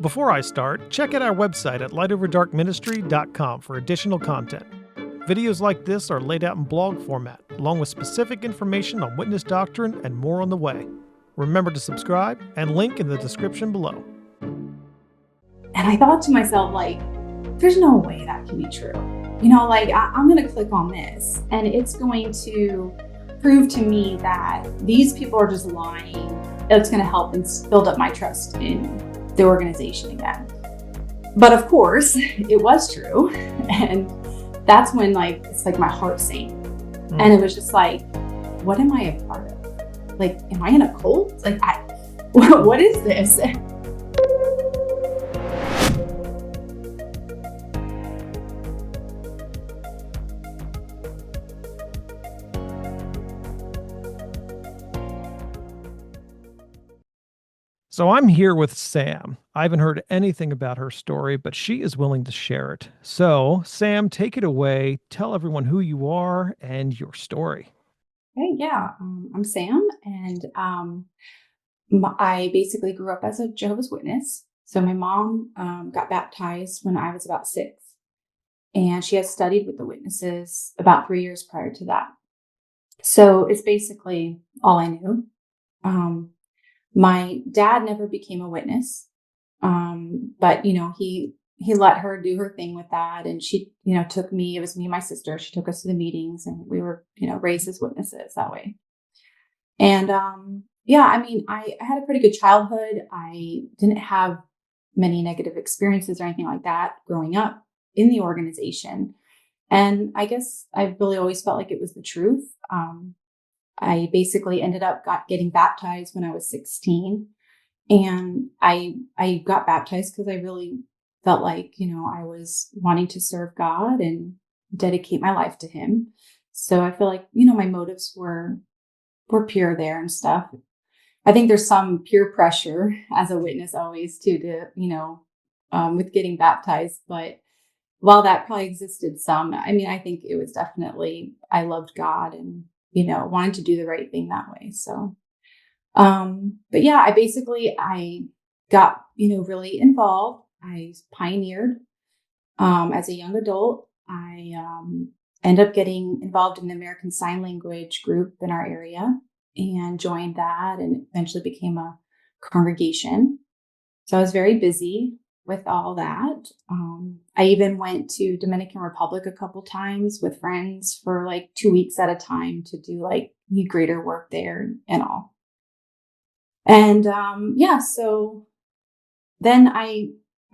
Before I start, check out our website at lightoverdarkministry.com for additional content. Videos like this are laid out in blog format, along with specific information on witness doctrine and more on the way. Remember to subscribe and link in the description below. And I thought to myself, like, there's no way that can be true. I'm going to click on this and it's going to prove to me that these people are just lying. It's going to help and build up my trust in the organization again. But of course, it was true. And that's when it's like my heart sank. And it was just like, what am I a part of? Like, am I in a cult? What is this? So I'm here with Sam. I haven't heard anything about her story, but she is willing to share it. So, Sam, take it away. Tell everyone who you are and your story. Okay, yeah. I'm Sam, and I basically grew up as a Jehovah's Witness. So my mom got baptized when I was about 6, and she has studied with the witnesses about 3 years prior to that. So it's basically all I knew. My dad never became a witness, but he let her do her thing with that, and she took me. It was me and my sister. She took us to the meetings, and we were raised as witnesses that way. And I had a pretty good childhood. I didn't have many negative experiences or anything like that growing up in the organization, and I guess I really always felt like it was the truth. I basically ended up getting baptized when I was 16, and I got baptized because I really felt like, I was wanting to serve God and dedicate my life to Him. So I feel like, my motives were pure there and stuff. I think there's some peer pressure as a witness always too, with getting baptized. But while that probably existed some, I think it was definitely, I loved God and wanted to do the right thing that way. So, but yeah, I got, really involved. I pioneered, as a young adult. I, ended up getting involved in the American Sign Language group in our area and joined that and eventually became a congregation. So I was very busy with all that. I even went to Dominican Republic a couple times with friends for 2 weeks at a time to do need greater work there and all. And so then I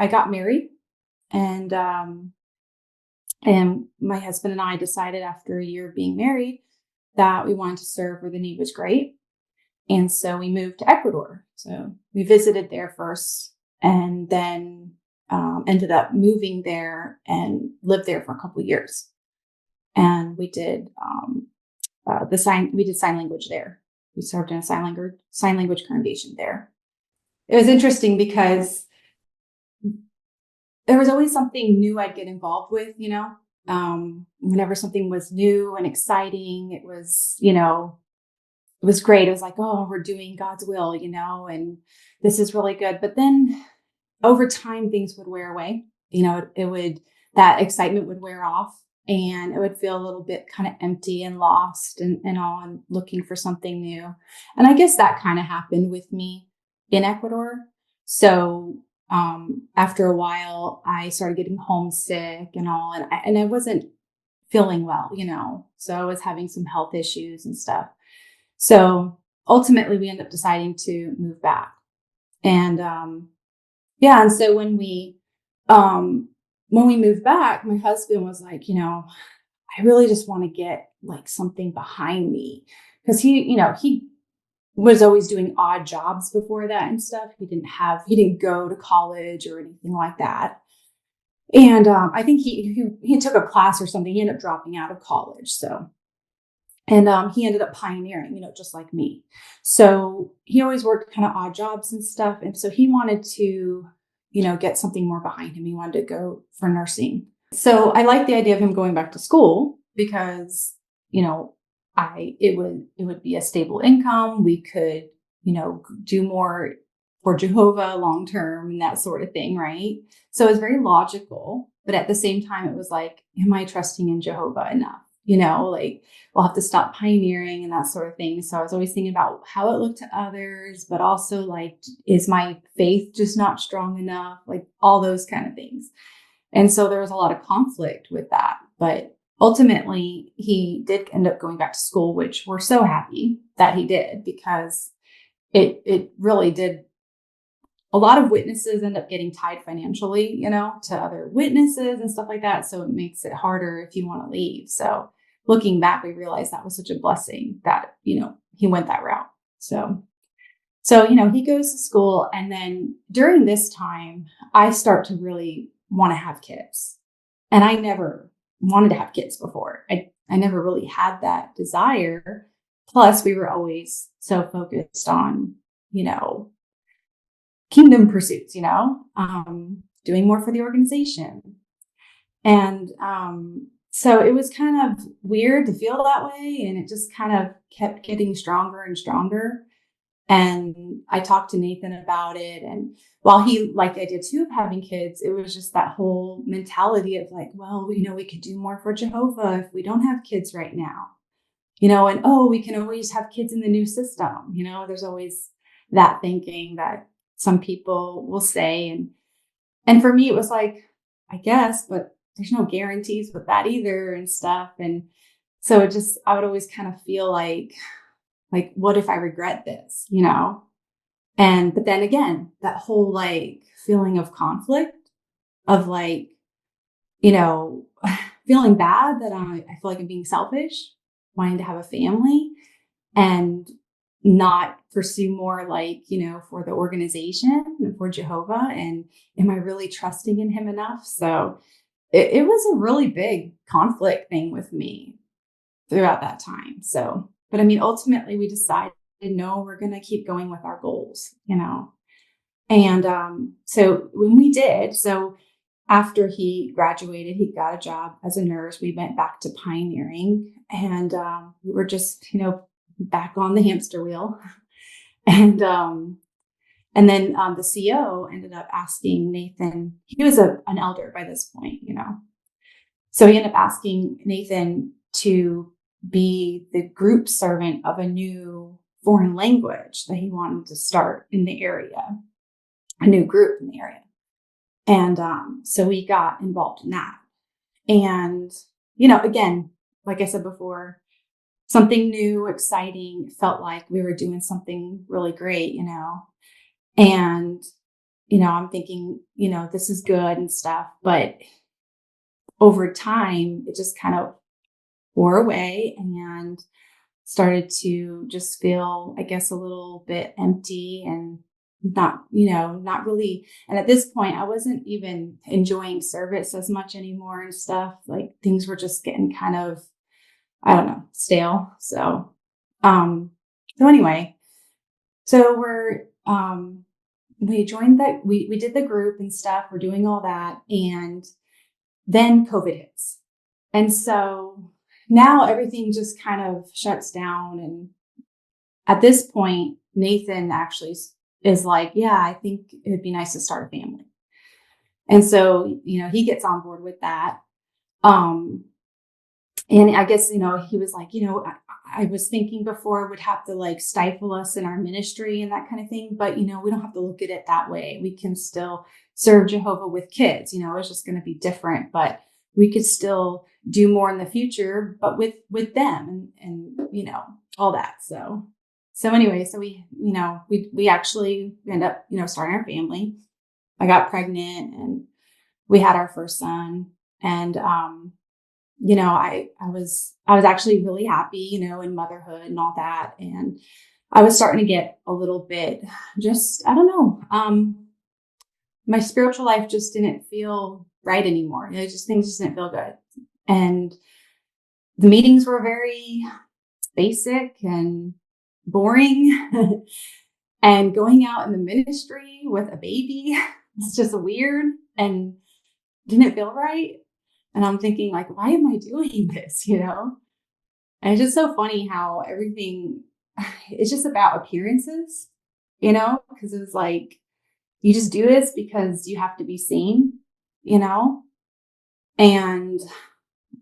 got married, and my husband and I decided after a year of being married that we wanted to serve where the need was great. And so we moved to Ecuador. So we visited there first, and then ended up moving there and lived there for a couple of years. And we did sign language there. We served in a sign language congregation there. It was interesting because there was always something new I'd get involved with, whenever something was new and exciting, it was great. It was like, oh, we're doing God's will, and this is really good. But then over time, things would wear away. That excitement would wear off, and it would feel a little bit kind of empty and lost and all, and looking for something new. And I guess that kind of happened with me in Ecuador. So after a while, I started getting homesick and all, and I wasn't feeling well, so I was having some health issues and stuff. So ultimately we ended up deciding to move back. And, and so when we moved back, my husband was like, I really just want to get something behind me. Cause he was always doing odd jobs before that and stuff. He didn't go to college or anything like that. And, I think he took a class or something. He ended up dropping out of college. So, and, he ended up pioneering, just like me. So he always worked kind of odd jobs and stuff. And so he wanted to, get something more behind him. He wanted to go for nursing. So I liked the idea of him going back to school because, it would be a stable income. We could, do more for Jehovah long term and that sort of thing, right? So it was very logical, but at the same time, it was like, am I trusting in Jehovah enough? Like we'll have to stop pioneering and that sort of thing. So I was always thinking about how it looked to others, but also like, is my faith just not strong enough? Like all those kind of things. And so there was a lot of conflict with that. But ultimately, he did end up going back to school, which we're so happy that he did, because it really did. A lot of witnesses end up getting tied financially, to other witnesses and stuff like that. So it makes it harder if you want to leave. So looking back, we realized that was such a blessing that, he went that route. So, he goes to school. And then during this time, I start to really want to have kids. And I never wanted to have kids before. I never really had that desire. Plus, we were always so focused on, kingdom pursuits, doing more for the organization. And so it was kind of weird to feel that way. And it just kind of kept getting stronger and stronger. And I talked to Nathan about it. And while he liked the idea too of having kids, it was just that whole mentality of like, well, we could do more for Jehovah if we don't have kids right now, and we can always have kids in the new system. There's always that thinking that some people will say. And for me, it was like, I guess, but there's no guarantees with that either and stuff. And so I would always kind of feel like, what if I regret this, but then again, that whole like feeling of conflict of like, feeling bad that I feel like I'm being selfish, wanting to have a family and not pursue more like, for the organization and for Jehovah. And am I really trusting in him enough? So it was a really big conflict thing with me throughout that time. So, but I mean, ultimately we decided, no, we're going to keep going with our goals, And so when we did, so after he graduated, he got a job as a nurse. We went back to pioneering and we were just, back on the hamster wheel. And then the CO ended up asking Nathan, he was an elder by this point, So he ended up asking Nathan to be the group servant of a new foreign language that he wanted to start in the area, a new group in the area. And so we got involved in that. And, again, like I said before, something new, exciting, felt like we were doing something really great, and, I'm thinking, this is good and stuff. But over time, it just kind of wore away and started to just feel, I guess, a little bit empty and not really. And at this point, I wasn't even enjoying service as much anymore and stuff. Like things were just getting kind of, I don't know, stale. So anyway, so we joined that, we did the group and stuff. We're doing all that. And then COVID hits. And so now everything just kind of shuts down. And at this point, Nathan actually is like, yeah, I think it'd be nice to start a family. And so, he gets on board with that. And I guess, he was like, I was thinking before it would have to like stifle us in our ministry and that kind of thing. But, we don't have to look at it that way. We can still serve Jehovah with kids, it's just going to be different, but we could still do more in the future, but with them and all that. So anyway, so we actually end up, starting our family. I got pregnant and we had our first son. And, I was actually really happy, in motherhood and all that. And I was starting to get a little bit just, I don't know. My spiritual life just didn't feel right anymore. Things just didn't feel good. And the meetings were very basic and boring. And going out in the ministry with a baby, it's just weird and didn't feel right. And I'm thinking like, why am I doing this? And it's just so funny how everything, it's just about appearances. because it was like, you just do this because you have to be seen, you know? And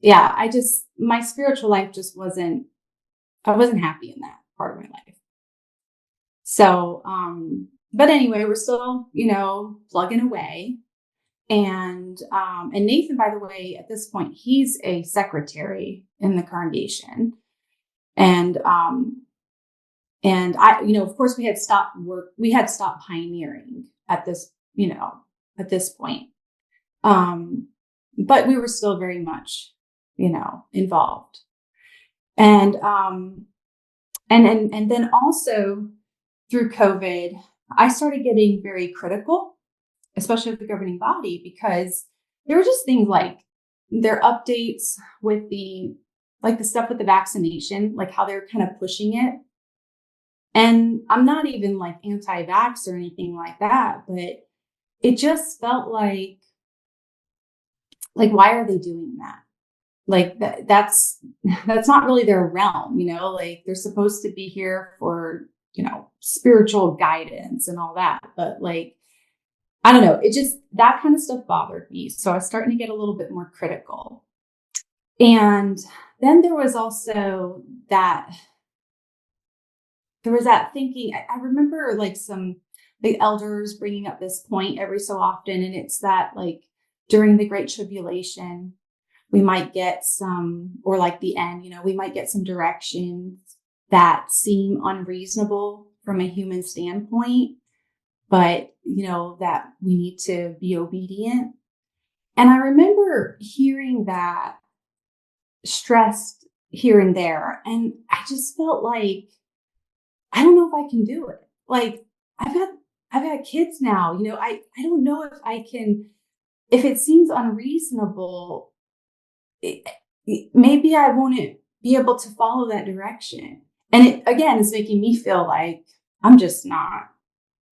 yeah, my spiritual life just I wasn't happy in that part of my life. So, but anyway, we're still, plugging away. And Nathan, by the way, at this point, he's a secretary in the congregation. And I, of course we had stopped pioneering at this point. But we were still very much, involved. And then also through COVID, I started getting very critical, especially with the governing body, because there were just things like their updates with the stuff with the vaccination, like how they're kind of pushing it. And I'm not even like anti-vax or anything like that, but it just felt like why are they doing that? Like that's not really their realm, like they're supposed to be here for, spiritual guidance and all that. But like, I don't know, that kind of stuff bothered me. So I was starting to get a little bit more critical. And then there was also that thinking. I remember like some the elders bringing up this point every so often. And it's that like during the Great Tribulation, we might get some, or like the end, we might get some directions that seem unreasonable from a human standpoint, but, that we need to be obedient. And I remember hearing that stressed here and there. And I just felt like, I don't know if I can do it. Like I've got kids now, I don't know if I can, if it seems unreasonable, maybe I won't be able to follow that direction. And it, again, is making me feel like I'm just not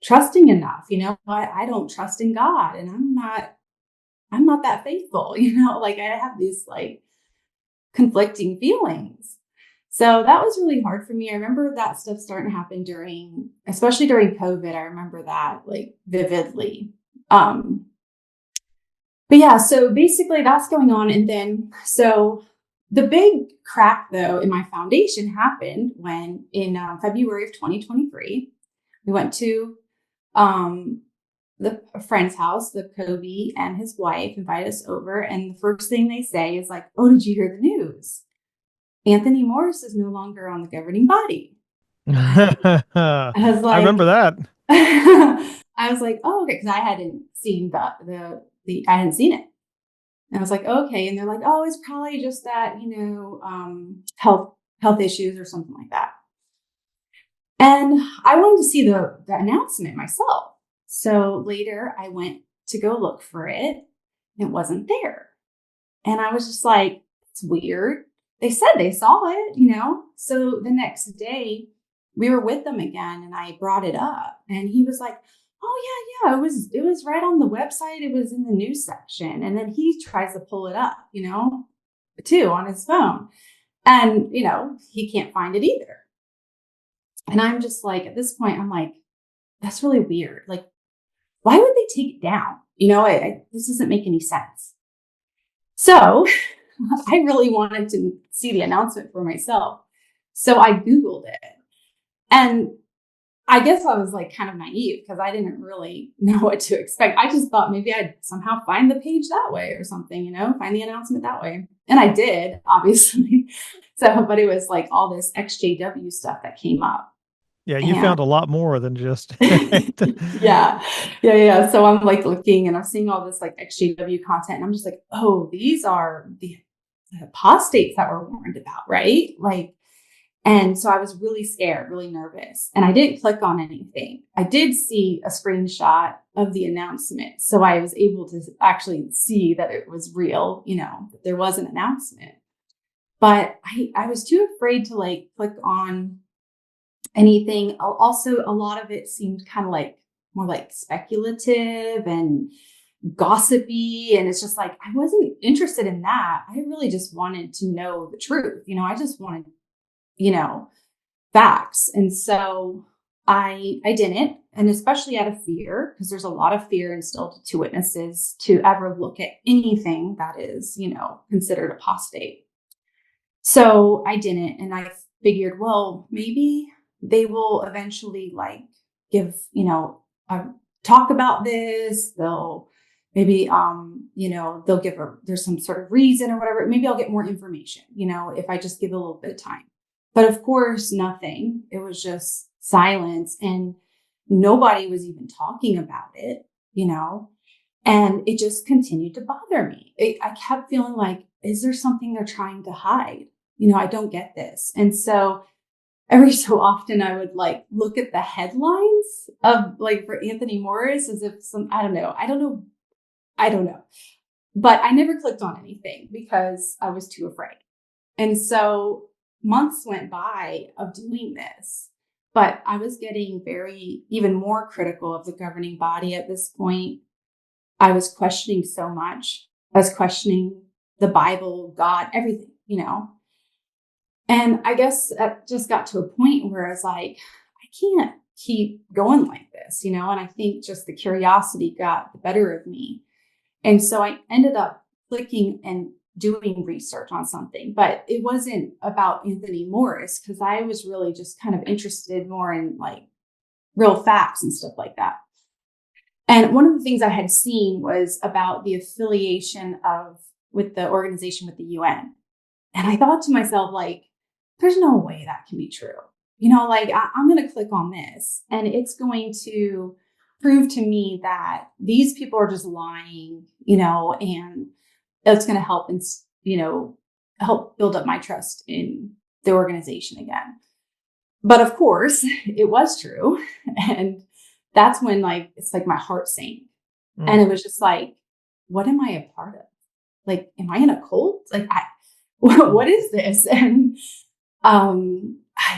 trusting enough. I don't trust in God, and I'm not that faithful, like I have these like conflicting feelings. So that was really hard for me. I remember that stuff starting to happen especially during COVID. I remember that like vividly. But yeah, so basically that's going on. And then, so the big crack though in my foundation happened when in February of 2023, we went to a friend's house. The Kobe and his wife invited us over. And the first thing they say is like, "Oh, did you hear the news? Anthony Morris is no longer on the governing body." I was I remember like, that. I was like, "Oh, okay," because I hadn't seen I hadn't seen it. And I was like, okay. And they're like, "Oh, it's probably just that, health issues or something like that." And I wanted to see the announcement myself. So later I went to go look for it. And it wasn't there. And I was just like, it's weird. They said they saw it, So the next day we were with them again and I brought it up and he was like, "Oh yeah, it was right on the website. It was in the news section." And then he tries to pull it up, too on his phone. And, he can't find it either. And I'm just like, at this point, I'm like, that's really weird. Like, why would they take it down? This doesn't make any sense. So I really wanted to see the announcement for myself. So I Googled it. And I guess I was like kind of naive because I didn't really know what to expect. I just thought maybe I'd somehow find the page that way or something, find the announcement that way. And I did, obviously. But it was like all this Exjw stuff that came up. Yeah, you found a lot more than just. Yeah. So I'm like looking and I'm seeing all this like Exjw content. And I'm just like, oh, these are the apostates that we're warned about, right? Like, and so I was really scared, really nervous, and I didn't click on anything. I did see a screenshot of the announcement. So I was able to actually see that it was real, that there was an announcement. But I was too afraid to like click on anything. Also, a lot of it seemed kind of like more like speculative and gossipy. And it's just like, I wasn't interested in that. I really just wanted to know the truth. I just wanted, facts. And so I didn't, and especially out of fear, because there's a lot of fear instilled to witnesses to ever look at anything that is, considered apostate. So I didn't, and I figured, well, maybe they will eventually give, a talk about this. They'll maybe, they'll give there's some sort of reason or whatever. Maybe I'll get more information, if I just give a little bit of time. But of course, nothing. It was just silence, and nobody was even talking about it, and it just continued to bother me. I kept feeling like, is there something they're trying to hide? I don't get this. And so every so often I would look at the headlines of for Anthony Morris as if I don't know. But I never clicked on anything because I was too afraid. And so months went by of doing this, but I was getting even more critical of the governing body at this point. I was questioning so much. I was questioning the Bible, God, everything, And I guess it just got to a point where I was like, I can't keep going like this, And I think just the curiosity got the better of me. And so I ended up clicking and doing research on something, but it wasn't about Anthony Morris because I was really just kind of interested more in real facts and stuff like that. And one of the things I had seen was about the affiliation with the organization with the UN. And I thought to myself, there's no way that can be true. I'm going to click on this and it's going to prove to me that these people are just lying, and it's going to help and, help build up my trust in the organization again. But of course it was true. And that's when it's my heart sank. And it was just what am I a part of? Am I in a cult? What is this? And,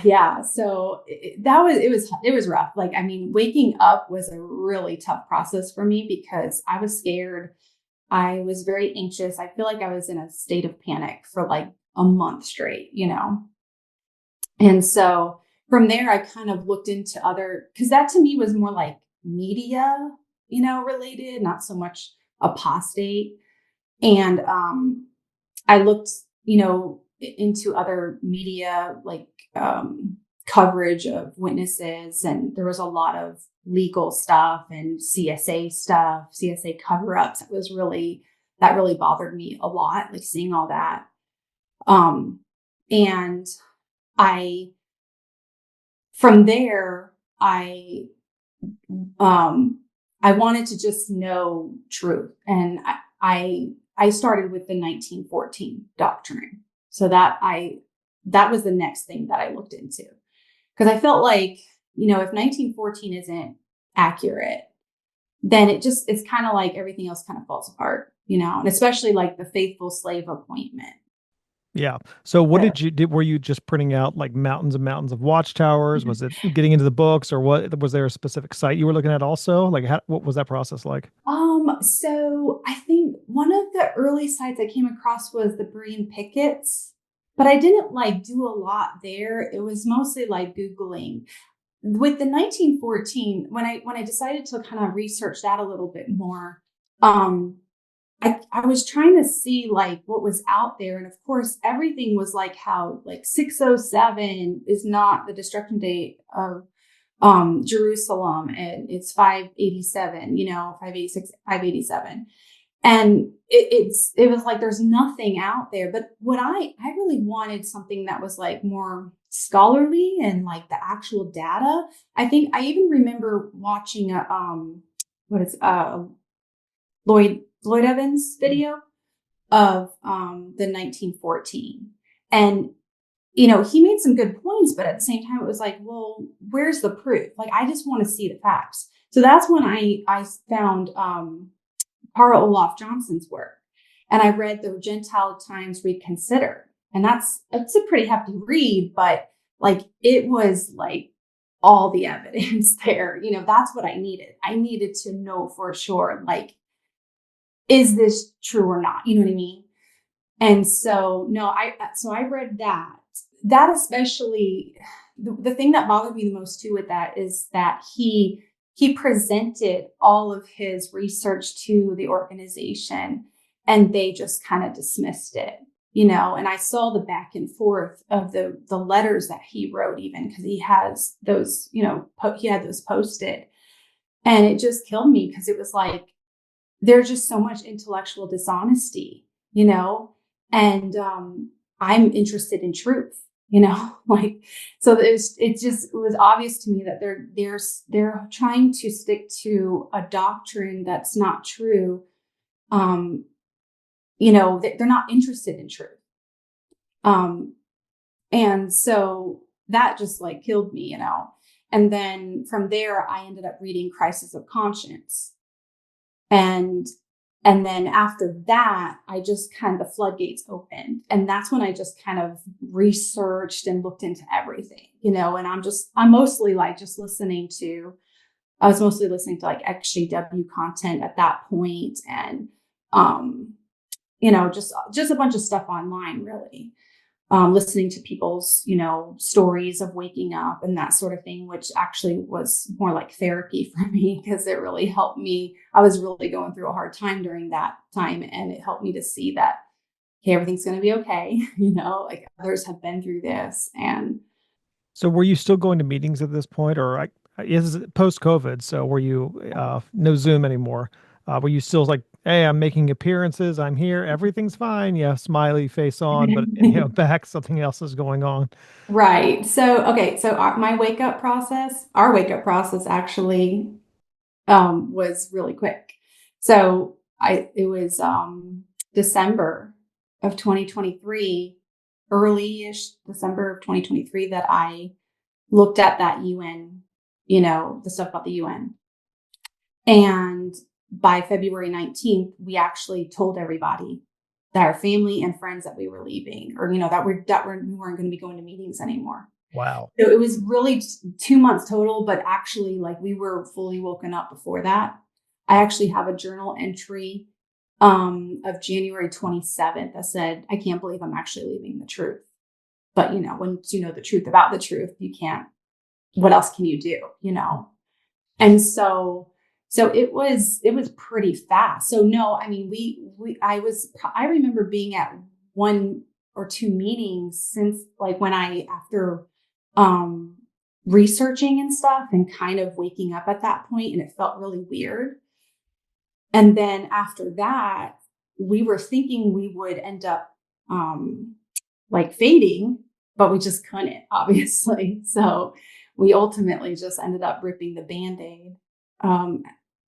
yeah, so it was rough. Waking up was a really tough process for me because I was scared. I was very anxious. I feel like I was in a state of panic for a month straight, And so from there, I kind of looked into because that to me was more media, related, not so much apostate. And, I looked, into other media, coverage of witnesses. And there was a lot of legal stuff and CSA cover-ups. That really bothered me a lot, seeing all that. And from there, I wanted to just know truth. And I started with the 1914 doctrine. So that was the next thing that I looked into. Because I felt if 1914 isn't accurate, then it's kind of everything else kind of falls apart, and especially the faithful slave appointment. Yeah. So what did you do? Were you just printing out mountains and mountains of watchtowers? Was it getting into the books, or what? Was there a specific site you were looking at also? What was that process like? So I think one of the early sites I came across was the Berean Pickets, but I didn't do a lot there. It was mostly Googling. With the 1914, when I decided to kind of research that a little bit more, I was trying to see what was out there. And of course, everything was how 607 is not the destruction date of Jerusalem, and it's 587, 586, 587. And it was there's nothing out there. But what I really wanted something that was more scholarly and the actual data. I think I even remember watching Lloyd Evans video of the 1914. And he made some good points, but at the same time, it was well, where's the proof? I just want to see the facts. So that's when I found Para Olaf Johnson's work. And I read the Gentile Times Reconsidered. And it's a pretty hefty read, but it was all the evidence there. That's what I needed. I needed to know for sure, is this true or not? You know what I mean? And so, no, I read that especially, The thing that bothered me the most too with that is that he presented all of his research to the organization and they just kind of dismissed it, and I saw the back and forth of the letters that he wrote, even because he has those, he had those posted, and it just killed me because it was like, there's just so much intellectual dishonesty, and I'm interested in truth, like, so it was obvious to me that they're trying to stick to a doctrine that's not true. They're not interested in truth. And so that just like killed me, and then from there, I ended up reading Crisis of Conscience. And then after that, I just kind of, the floodgates opened. And that's when I just kind of researched and looked into everything, and I'm mostly like just I was mostly listening to like Ex-Jew content at that point. And, just a bunch of stuff online, really. Listening to people's, stories of waking up and that sort of thing, which actually was more like therapy for me because it really helped me. I was really going through a hard time during that time, and it helped me to see that, hey, everything's going to be okay. Like others have been through this. And So were you still going to meetings at this point, or is it post-COVID? So were you no Zoom anymore? Were you still like, hey, I'm making appearances, I'm here, everything,'s fine, yeah, smiley face on, but back something else is going on. right. So, okay. So our wake up process actually was really quick. So it was December of 2023, early-ish December of 2023, that I looked at that UN, the stuff about the UN. And by February 19th, we actually told everybody, that our family and friends, that we were leaving, or, that we weren't going to be going to meetings anymore. Wow. So it was really 2 months total, but actually, like, we were fully woken up before that. I actually have a journal entry of January 27th that said, I can't believe I'm actually leaving the truth. But, once you know the truth about the truth, you can't, what else can you do, And so it was pretty fast. So no, I mean, I remember being at 1 or 2 meetings since, like, when after researching and stuff and kind of waking up at that point, and it felt really weird. And then after that, we were thinking we would end up like fading, but we just couldn't, obviously. So we ultimately just ended up ripping the Band-Aid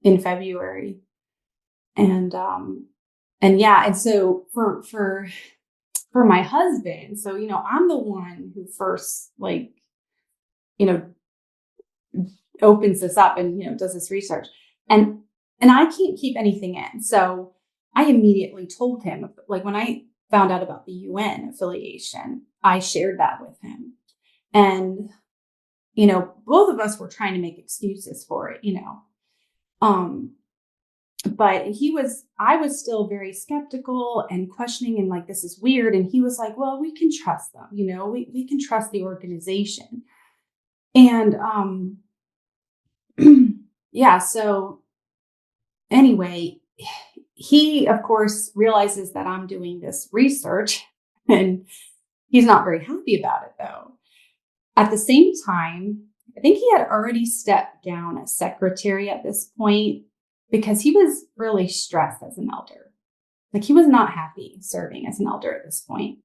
in February. And yeah, and so for my husband, so I'm the one who first, like, opens this up and does this research, and I can't keep anything in. So I immediately told him, like, when I found out about the UN affiliation, I shared that with him. And both of us were trying to make excuses for it, but I was still very skeptical and questioning, and like, this is weird. And he was like, well, we can trust them, we can trust the organization. And yeah, so anyway, he of course realizes that I'm doing this research, and he's not very happy about it, though. At the same time, I think he had already stepped down as secretary at this point because he was really stressed as an elder. Like, he was not happy serving as an elder at this point.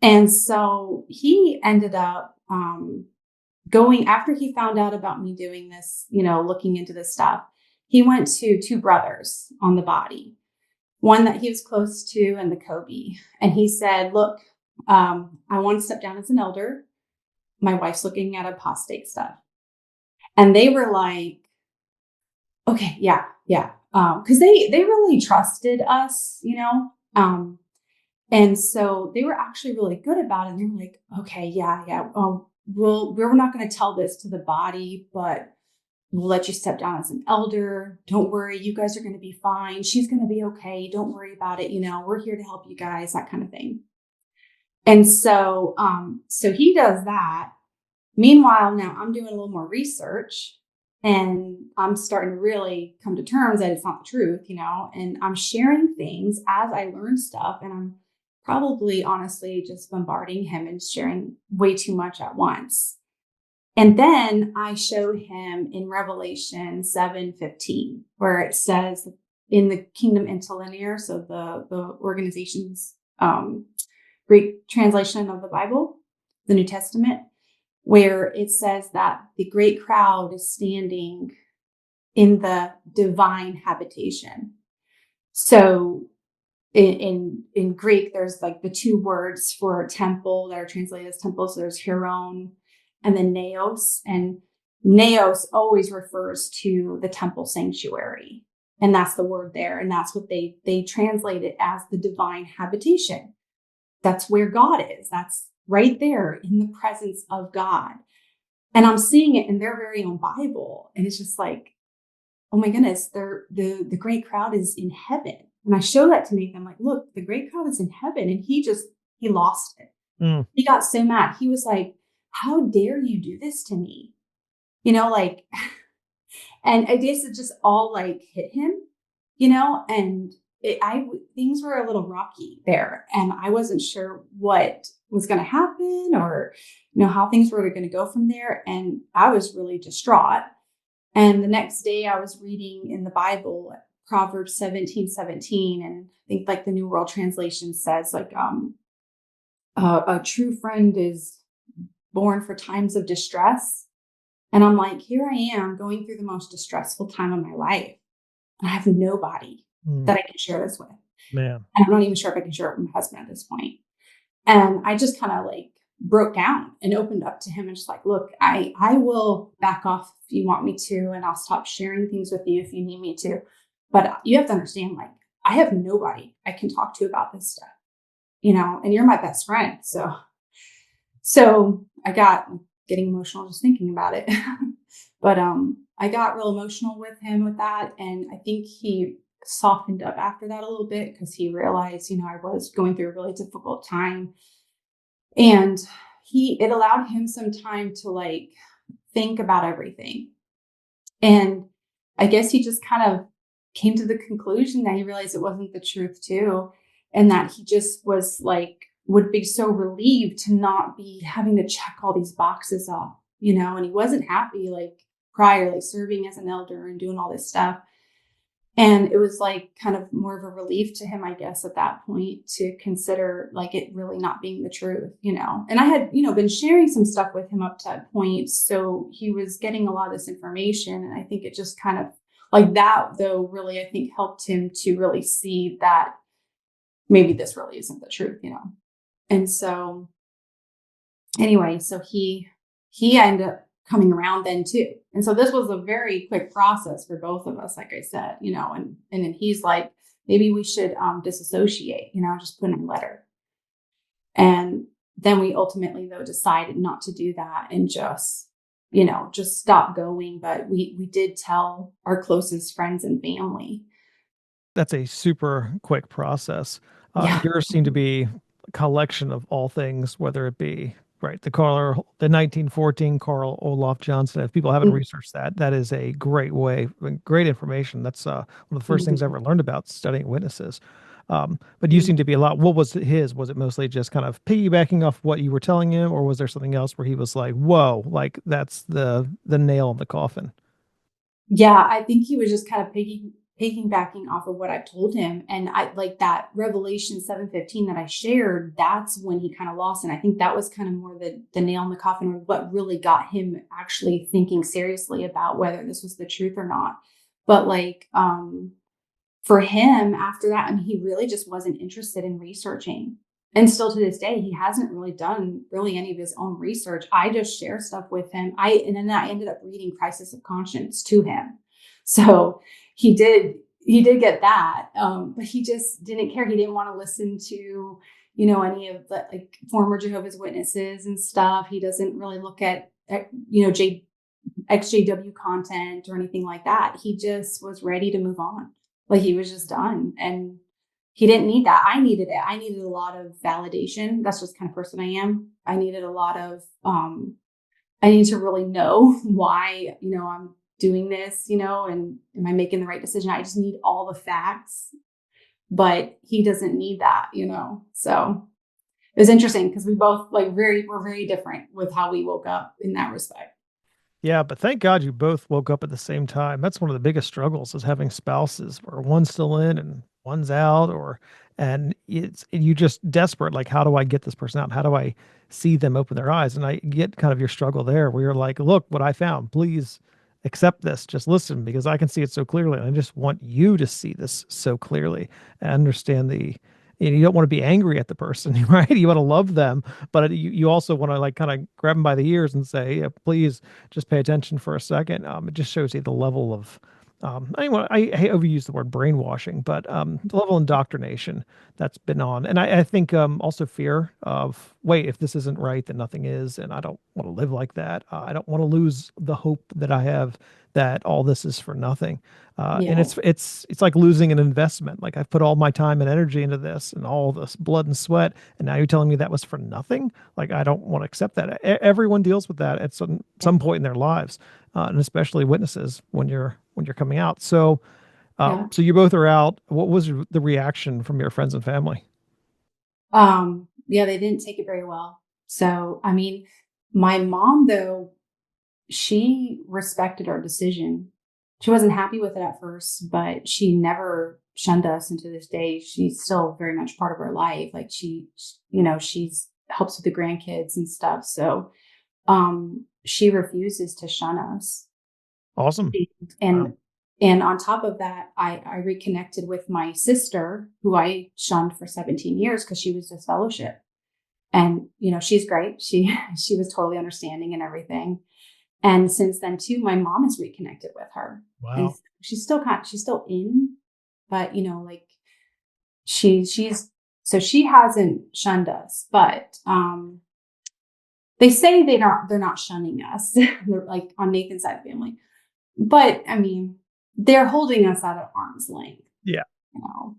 And so he ended up going, after he found out about me doing this, looking into this stuff, he went to 2 brothers on the body, one that he was close to and the Kobe. And he said, look, I want to step down as an elder. My wife's looking at apostate stuff. And they were like, okay, yeah. Because they really trusted us, and so they were actually really good about it. And they were like, okay, yeah. We're not going to tell this to the body, but we'll let you step down as an elder. Don't worry. You guys are going to be fine. She's going to be okay. Don't worry about it. We're here to help you guys, that kind of thing. And so, so he does that. Meanwhile, now I'm doing a little more research and I'm starting to really come to terms that it's not the truth, and I'm sharing things as I learn stuff. And I'm probably honestly just bombarding him and sharing way too much at once. And then I showed him in Revelation 7:15, where it says in the Kingdom Interlinear, so the organization's Greek translation of the Bible, the New Testament, where it says that the great crowd is standing in the divine habitation. So in Greek, there's like the two words for temple that are translated as temple. So there's hieron and then naos. And naos always refers to the temple sanctuary. And that's the word there. And that's what they translate it as, the divine habitation. That's where God is. That's right there in the presence of God. And I'm seeing it in their very own Bible. And it's just like, oh my goodness, the great crowd is in heaven. And I show that to Nathan. I'm like, look, the great crowd is in heaven. And he lost it. He got so mad. He was like, how dare you do this to me? Like, and I guess it just all like hit him, and things were a little rocky there, and I wasn't sure what was going to happen, or, how things were going to go from there. And I was really distraught. And the next day I was reading in the Bible, Proverbs 17:17. And I think like the New World Translation says like, a true friend is born for times of distress. And I'm like, here I am going through the most distressful time of my life. I have nobody that I can share this with. Man. And I'm not even sure if I can share it with my husband at this point. And I just kind of like broke down and opened up to him and just like, look, I will back off if you want me to, and I'll stop sharing things with you if you need me to. But you have to understand, like, I have nobody I can talk to about this stuff, and you're my best friend. So I got getting emotional just thinking about it. But I got real emotional with him with that. And I think he softened up after that a little bit, because he realized, I was going through a really difficult time. And it allowed him some time to like think about everything. And I guess he just kind of came to the conclusion that he realized it wasn't the truth too. And that he just was like, would be so relieved to not be having to check all these boxes off, and he wasn't happy like prior, like serving as an elder and doing all this stuff. And it was like kind of more of a relief to him, I guess, at that point, to consider like it really not being the truth, And I had, been sharing some stuff with him up to that point. So he was getting a lot of this information. And I think it just kind of like that, though, really, I think helped him to really see that maybe this really isn't the truth, And so anyway, so he ended up coming around then too. And so this was a very quick process for both of us, like I said, and then he's like, maybe we should disassociate, just put in a letter. And then we ultimately though decided not to do that and just stop going. But we did tell our closest friends and family. That's a super quick process. Yeah. Yours seemed to be a collection of all things, whether it be the 1914 Carl Olaf Johnson. If people haven't researched that, that is a great way, great information. That's one of the first things I ever learned about studying witnesses. But you seem to be a lot. What was his? Was it mostly just kind of piggybacking off what you were telling him, or was there something else where he was like, "Whoa, like that's the nail in the coffin"? Yeah, I think he was just kind of piggybacking off of what I told him. And I like that Revelation 7:15 that I shared, that's when he kind of lost. And I think that was kind of more the nail in the coffin, or what really got him actually thinking seriously about whether this was the truth or not. But like for him after that, I mean, he really just wasn't interested in researching. And still to this day, he hasn't really done really any of his own research. I just share stuff with him. And then I ended up reading Crisis of Conscience to him. So he did get that. But he just didn't care. He didn't want to listen to, any of the like former Jehovah's Witnesses and stuff. He doesn't really look at, Exjw content or anything like that. He just was ready to move on. Like he was just done. And he didn't need that. I needed it. I needed a lot of validation. That's just the kind of person I am. I needed a lot of I need to really know why, I'm doing this, and am I making the right decision? I just need all the facts, but he doesn't need that. So it was interesting because we both we're very different with how we woke up in that respect. Yeah, but thank God you both woke up at the same time. That's one of the biggest struggles is having spouses where one's still in and one's out, or and it's you just desperate, like, how do I get this person out? How do I see them open their eyes? And I get kind of your struggle there where you're like, look what I found. Please accept this. Just listen because I can see it so clearly. And I just want you to see this so clearly and understand you don't want to be angry at the person, right? You want to love them, but you also want to like kind of grab them by the ears and say, yeah, please just pay attention for a second. It just shows you the level of, I overuse the word brainwashing, but the level of indoctrination that's been on. And I think also fear of, wait, if this isn't right, then nothing is. And I don't want to live like that. I don't want to lose the hope that I have that all this is for nothing. And Yeah. it's like losing an investment. Like I've put all my time and energy into this and all this blood and sweat, and now you're telling me that was for nothing. Like I don't want to accept that. Everyone deals with that at Yeah. some point in their lives, and especially witnesses when you're coming out. So Yeah. so you both are out. What was the reaction from your friends and family? Yeah, they didn't take it very well. So, I mean, my mom, though, she respected our decision. She wasn't happy with it at first, but she never shunned us. And to this day, she's still very much part of our life. Like she's helps with the grandkids and stuff. So, she refuses to shun us. Awesome. And Wow. and on top of that, I reconnected with my sister, who I shunned for 17 years because she was disfellowship. And she's great. She was totally understanding and everything. And since then too, my mom has reconnected with her, and Wow. she's still in, but like she's so she hasn't shunned us, but they say they're not shunning us. They're like on Nathan's side of the family, but I mean they're holding us at an arm's length, Yeah. you know.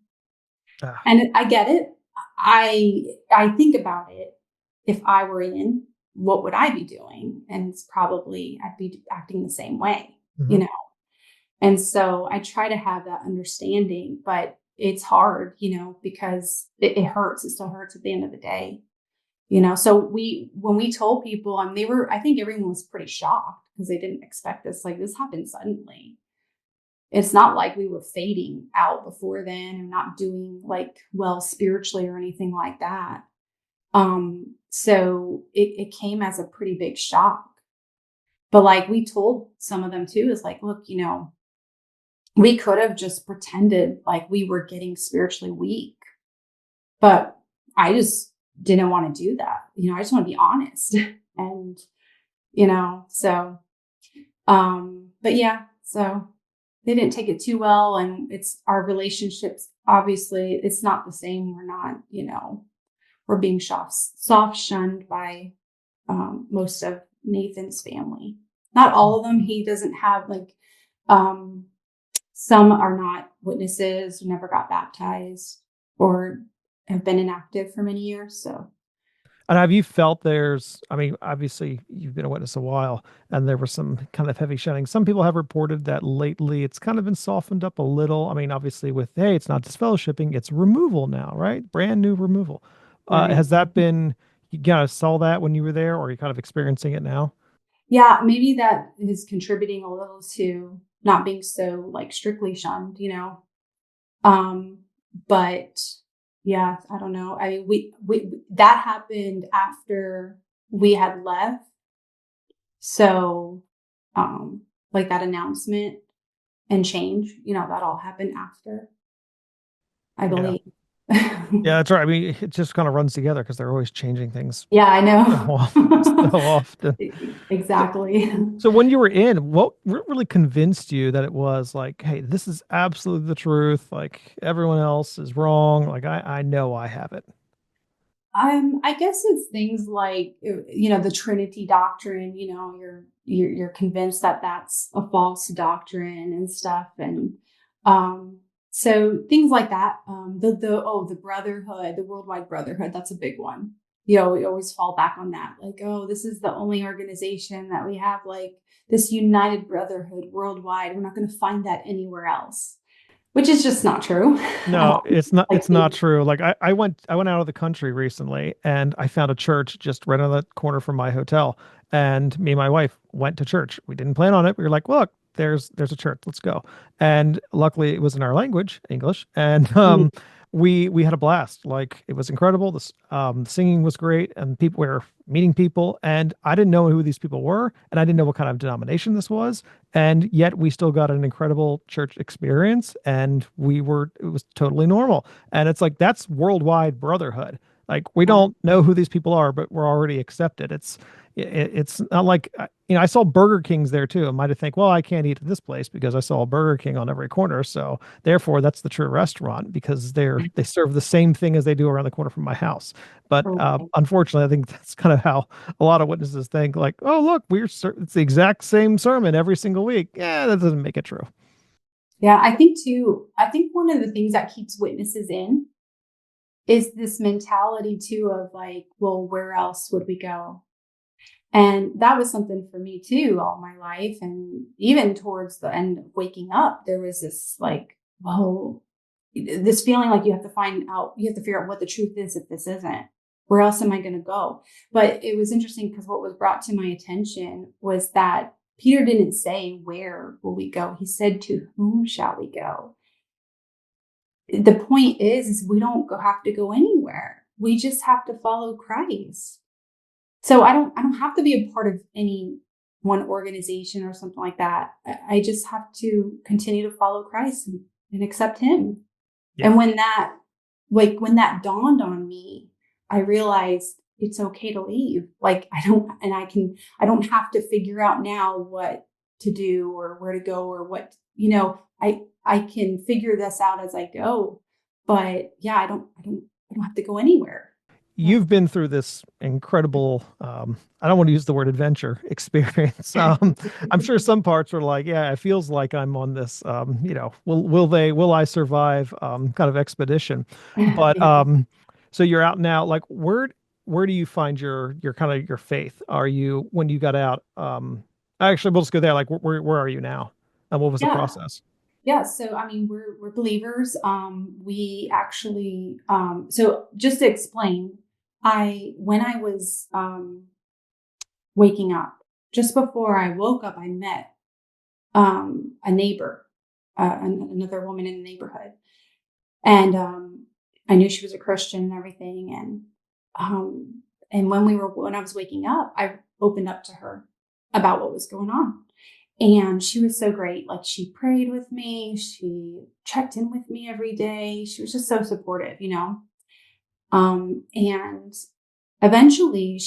Ah, And I get it. I think about it. If I were in, what would I be doing? And it's probably I'd be acting the same way, you mhm. know. And so I try to have that understanding, but it's hard, because it hurts. It still hurts at the end of the day, So when we told people, I think everyone was pretty shocked because they didn't expect this. Like this happened suddenly. It's not like we were fading out before then and not doing like well spiritually or anything like that. So it came as a pretty big shock. But like we told some of them too, is like, look, we could have just pretended like we were getting spiritually weak, but I just didn't want to do that. I just want to be honest. And, so, but yeah, so they didn't take it too well. And it's our relationships, obviously, it's not the same. We're not, we're being soft shunned by most of Nathan's family. Not all of them. He doesn't have um, some are not witnesses, never got baptized, or have been inactive for many years. So, And have you felt I mean, obviously you've been a witness a while and there was some kind of heavy shunning. Some people have reported that lately it's kind of been softened up a little. I mean, obviously with, hey, it's not disfellowshipping, it's removal now, right? Brand new removal. right. Has that been, you kind of saw that when you were there or are you kind of experiencing it now? Yeah, maybe that is contributing a little to not being so strictly shunned. Um, but yeah, I don't know. I mean, we that happened after we had left. So, like that announcement and change, that all happened after, I Yeah. believe. Yeah, that's right. I mean, it just kind of runs together because they're always changing things Yeah, I so so know. often. So, Exactly. so when you were in, what really convinced you that it was like, hey, this is absolutely the truth. Like everyone else is wrong. Like I know I have it. I guess it's things like the Trinity doctrine. You're convinced that that's a false doctrine and stuff, and so things like that. The brotherhood, the worldwide brotherhood, that's a big one. we always fall back on that. Like, oh, this is the only organization that we have, like this united brotherhood worldwide. We're not going to find that anywhere else, which is just not true at No, all. it's not Like, it's not true. Like I went out of the country recently and I found a church just right on the corner from my hotel. And me and my wife went to church. We didn't plan on it. We were like, look, there's a church. Let's go. And luckily it was in our language, English. And mhm, we had a blast. Like it was incredible. The singing was great and people were meeting people. And I didn't know who these people were, and I didn't know what kind of denomination this was, and yet we still got an incredible church experience, and it was totally normal. And it's like that's worldwide brotherhood. Like we yeah, don't know who these people are, but we're already accepted. It's not like I saw Burger Kings there too. I might have think, well, I can't eat at this place because I saw a Burger King on every corner, so therefore that's the true restaurant because they serve the same thing as they do around the corner from my house. But right. unfortunately, I think that's kind of how a lot of witnesses think, like, oh, look, it's the exact same sermon every single week. Yeah, that doesn't make it true. Yeah, I think too, I think one of the things that keeps witnesses in is this mentality too of like, well, where else would we go? And that was something for me too all my life. And even towards the end of waking up, there was this like, whoa, this feeling like you have to figure out what the truth is if this isn't. Where else am I going to go? But it was interesting because what was brought to my attention was that Peter didn't say, where will we go? He said, to whom shall we go? The point is we don't have to go anywhere. We just have to follow Christ. So I don't have to be a part of any one organization or something like that. I just have to continue to follow Christ and accept him. Yeah. And when that dawned on me, I realized it's okay to leave. Like I don't have to figure out now what to do or where to go or what, I can figure this out as I go. But yeah, I don't have to go anywhere. Yeah. You've been through this incredible, I don't want to use the word adventure experience. I'm sure some parts are like, yeah, it feels like I'm on this, will I survive, kind of expedition. But, Yeah. so you're out now, like where do you find your kind of your faith? Are you, when you got out, actually, we'll just go there. Like, where are you now? And what was the Yeah. process? Yeah, so I mean, we're believers. We actually, so just to explain, I when I was waking up, just before I woke up, I met a neighbor, another woman in the neighborhood, and I knew she was a Christian and everything, and when I was waking up, I opened up to her about what was going on. And she was so great. Like she prayed with me, she checked in with me every day. She was just so supportive. And eventually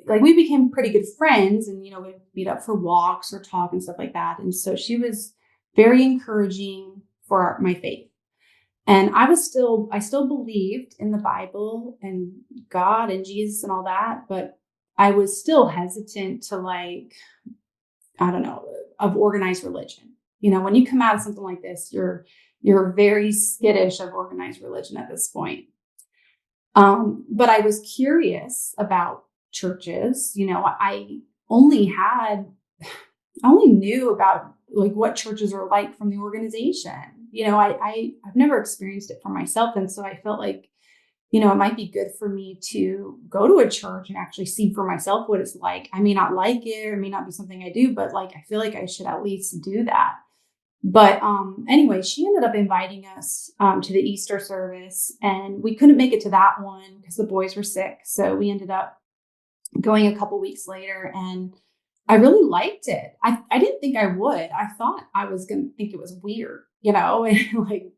we became pretty good friends and we'd meet up for walks or talk and stuff like that. And so she was very encouraging for my faith. And I still believed in the Bible and God and Jesus and all that, but I was still hesitant to like, I don't know, of organized religion. When you come out of something like this, you're very skittish of organized religion at this point. But I was curious about churches. Only had I only knew about like what churches are like from the organization. I've never experienced it for myself, and so I felt like it might be good for me to go to a church and actually see for myself what it's like. I may not like it, or it may not be something I do, but like I feel like I should at least do that. But anyway, she ended up inviting us to the Easter service, and we couldn't make it to that one because the boys were sick. So we ended up going a couple weeks later, and I really liked it. I didn't think I would. I thought I was going to think it was weird, and like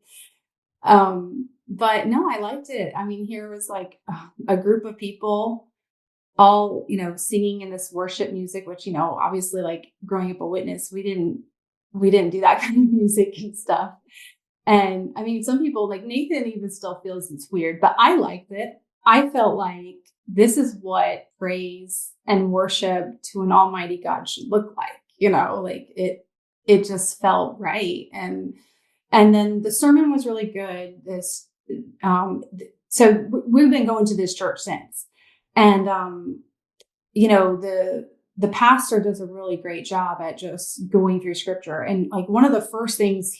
but no, I liked it. I mean, here was like a group of people all, singing in this worship music, which, obviously like growing up a witness, we didn't do that kind of music and stuff. And I mean, some people like Nathan even still feels it's weird, but I liked it. I felt like this is what praise and worship to an almighty God should look like, like it just felt right. And then the sermon was really good. So we've been going to this church since. And, the pastor does a really great job at just going through scripture. And like one of the first things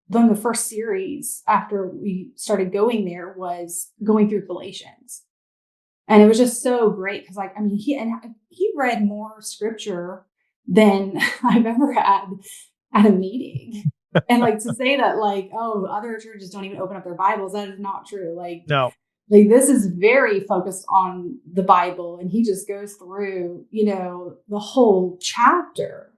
one of the first series after we started going there was going through Galatians. And it was just so great because, like, I mean, he read more scripture than I've ever had at a meeting. And like to say that, like, oh, other churches don't even open up their Bibles, that is not true. No. Like this is very focused on the Bible, and he just goes through, the whole chapter.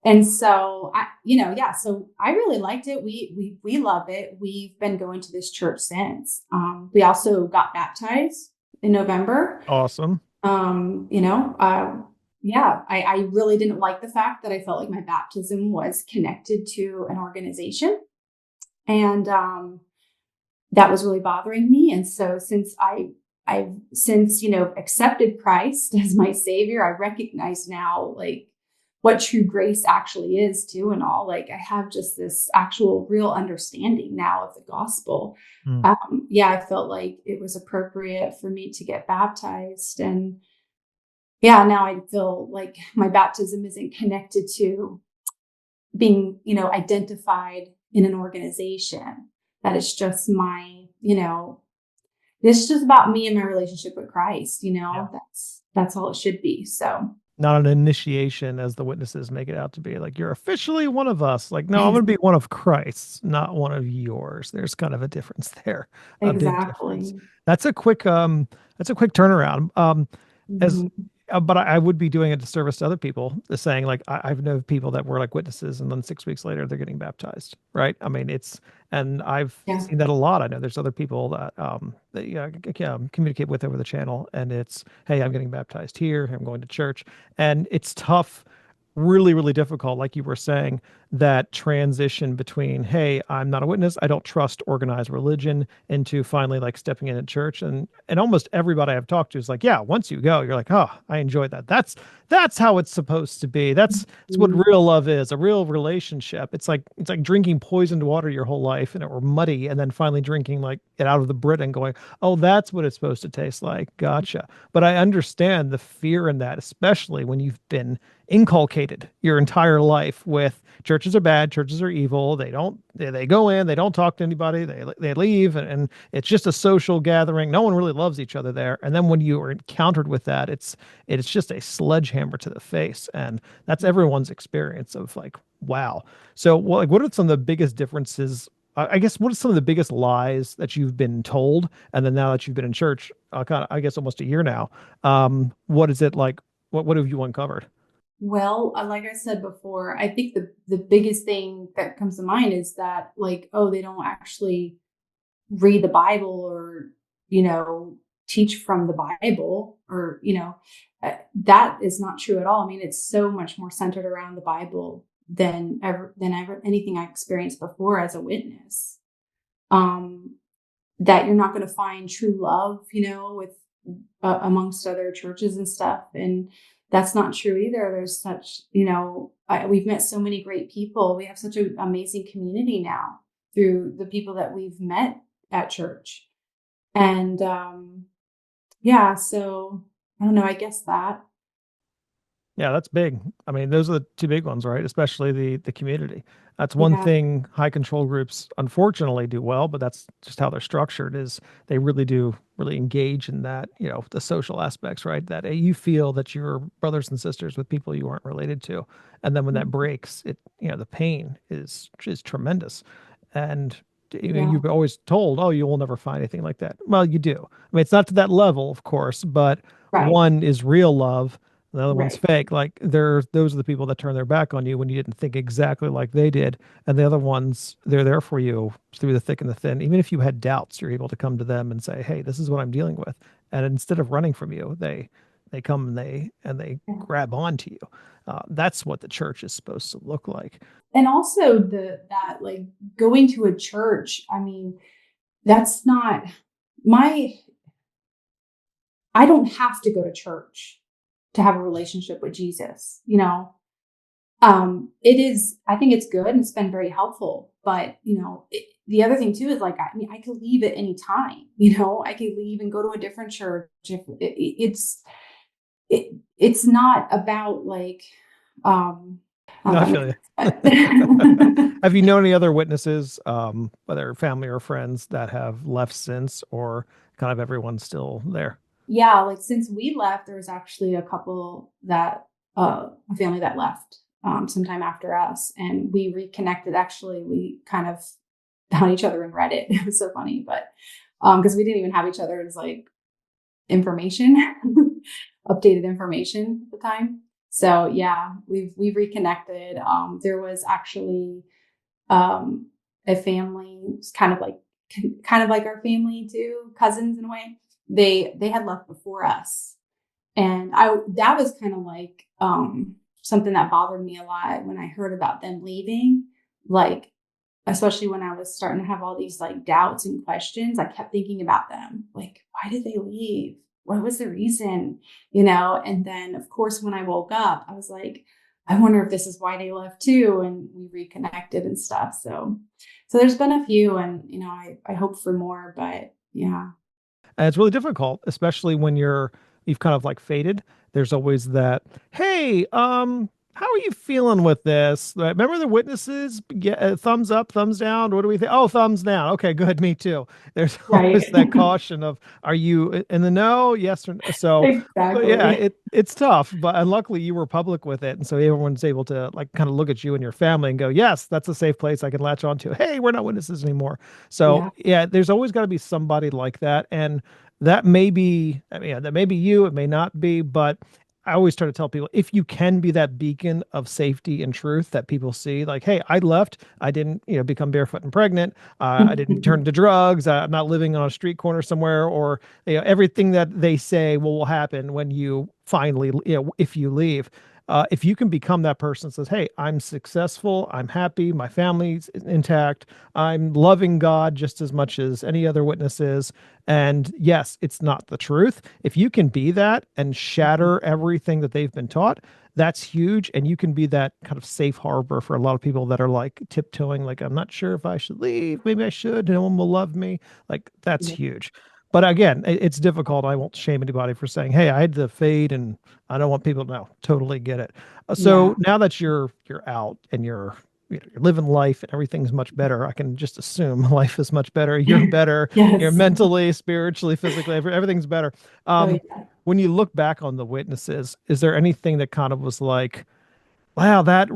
And so yeah, so I really liked it. We love it. We've been going to this church since. We also got baptized in November. Awesome. You know, yeah, I really didn't like the fact that I felt like my baptism was connected to an organization. And that was really bothering me. And so since I've since, accepted Christ as my savior, I recognize now like what true grace actually is too, and all. Like I have just this actual real understanding now of the gospel. Mm. Yeah, I felt like it was appropriate for me to get baptized. And yeah, now I feel like my baptism isn't connected to being, identified in an organization. That it's just it's just about me and my relationship with Christ, Yeah. that's all it should be. So Not an initiation as the witnesses make it out to be. Like, you're officially one of us. Like, no, I'm going to be one of Christ's, not one of yours. There's kind of a difference there, a big difference. exactly. That's a quick turnaround. As Mhm. but I would be doing a disservice to other people saying like I've known people that were like witnesses and then 6 weeks later they're getting baptized, right? I mean, and I've Yeah. seen that a lot. I know there's other people that communicate with over the channel, and it's, hey, I'm getting baptized here, I'm going to church, and it's tough, really, really difficult, like you were saying, that transition between, hey, I'm not a witness, I don't trust organized religion, into finally like stepping in at church. And almost everybody I've talked to is like, yeah, once you go, you're like, oh, I enjoyed that. That's how it's supposed to be. That's what Mhm. real love is, a real relationship. It's like drinking poisoned water your whole life and it were muddy, and then finally drinking like it out of the Brit and going, oh, that's what it's supposed to taste like. Gotcha. But I understand the fear in that, especially when you've been inculcated your entire life with churches are bad, churches are evil. They go in, they don't talk to anybody, they leave, and it's just a social gathering. No one really loves each other there. And then when you are encountered with that, it's just a sledgehammer to the face, and that's everyone's experience of like, wow. So, well, like, what are some of the biggest differences? I guess, what are some of the biggest lies that you've been told, and then now that you've been in church, kind of, I guess, almost a year now, what is it like? What have you uncovered? Well, like I said before, I think the biggest thing that comes to mind is that, like, oh, they don't actually read the Bible, or teach from the Bible, or that is not true at all. I mean, it's so much more centered around the Bible than ever anything I experienced before as a witness. Um, that you're not going to find true love, with amongst other churches and stuff. And that's not true either. There's such, we've met so many great people. We have such an amazing community now through the people that we've met at church. And yeah, so I don't know, I guess that. Yeah, that's big. I mean, those are the two big ones, right? Especially the community. That's one Yeah. thing high control groups unfortunately do well, but that's just how they're structured, is they really do really engage in that, the social aspects, right? That you feel that you're brothers and sisters with people you aren't related to. And then when that breaks, the pain is tremendous. And Yeah. you've always told, oh, you will never find anything like that. Well, you do. I mean, it's not to that level, of course, but Right. one is real love, the other one's Right. fake. Like, those are the people that turn their back on you when you didn't think exactly like they did. And the other ones, they're there for you through the thick and the thin. Even if you had doubts, you're able to come to them and say, hey, this is what I'm dealing with. And instead of running from you, they come and they Yeah. grab onto you. That's what the church is supposed to look like. And also that like going to a church, I mean, that's not my I don't have to go to church to have a relationship with Jesus. It is, I think it's good and it's been very helpful But, the other thing too is like, I mean, I could leave at any time, I could leave and go to a different church. If it's not about like, um, I No, don't I know, feel you. but Have you known any other witnesses, whether family or friends, that have left since, or kind of everyone's still there? yeah, like since we left, there was actually a couple that, a family that left, sometime after us, and we reconnected. Actually, we kind of found each other in Reddit. It was so funny, but because we didn't even have each other's like information, updated information at the time. So yeah, we've reconnected. There was actually um, a family, kind of like our family too, cousins in a way. They had left before us, and I that was kind of like something that bothered me a lot when I heard about them leaving. Like, especially when I was starting to have all these like doubts and questions, I kept thinking about them. Like, why did they leave? What was the reason? And then of course, when I woke up, I was like, I wonder if this is why they left too. And we reconnected and stuff. So there's been a few, and I hope for more, but yeah. And it's really difficult, especially when you've kind of like faded. There's always that, hey, how are you feeling with this? Remember the witnesses? Thumbs up, thumbs down. What do we think? Oh, thumbs down. Okay, good. Me too. There's Right. always that caution of, are you in the no? Yes or no? So, but yeah, Exactly. it's tough. And luckily you were public with it, and so everyone's able to like kind of look at you and your family and go, yes, that's a safe place I can latch onto. Hey, we're not witnesses anymore. So Yeah. yeah, there's always got to be somebody like that, and that may be, I mean, that may be you, it may not be, but I always try to tell people, if you can be that beacon of safety and truth that people see, like, hey, I left, I didn't, become barefoot and pregnant, I didn't turn to drugs, I'm not living on a street corner somewhere, or everything that they say will happen when you finally, if you leave. If you can become that person that says, hey, I'm successful, I'm happy, my family's intact, I'm loving God just as much as any other witness is. And yes, it's not the truth. If you can be that and shatter everything that they've been taught, that's huge. And you can be that kind of safe harbor for a lot of people that are like tiptoeing, like, I'm not sure if I should leave. Maybe I should. No one will love me. Like, that's Yeah. huge. But again, it's difficult. I won't shame anybody for saying, hey, I had to fade and I don't want people to know. Totally get it. So Yeah. now that you're out and you're living life and everything's much better, I can just assume life is much better. You're better. You're Yes. mentally, spiritually, physically, everything's better. Oh Um, yeah. when you look back on the witnesses, is there anything that kind of was like, wow, that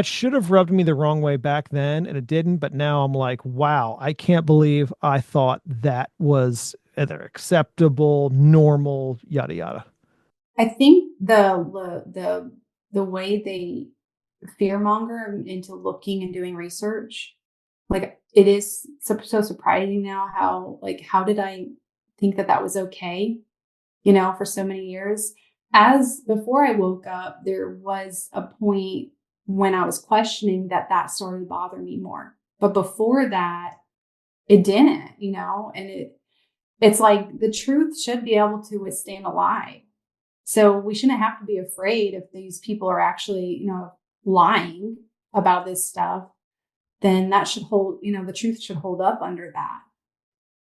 should have rubbed me the wrong way back then, and it didn't, but now I'm like, wow, I can't believe I thought that was either acceptable, normal, yada yada. I think the way they fearmonger into looking and doing research, like it is so surprising now how did I think that that was okay, for so many years. As before I woke up, there was a point when I was questioning that started to bother me more. But before that, it didn't, and it's like the truth should be able to withstand a lie. So we shouldn't have to be afraid if these people are actually, lying about this stuff, then that should hold, the truth should hold up under that.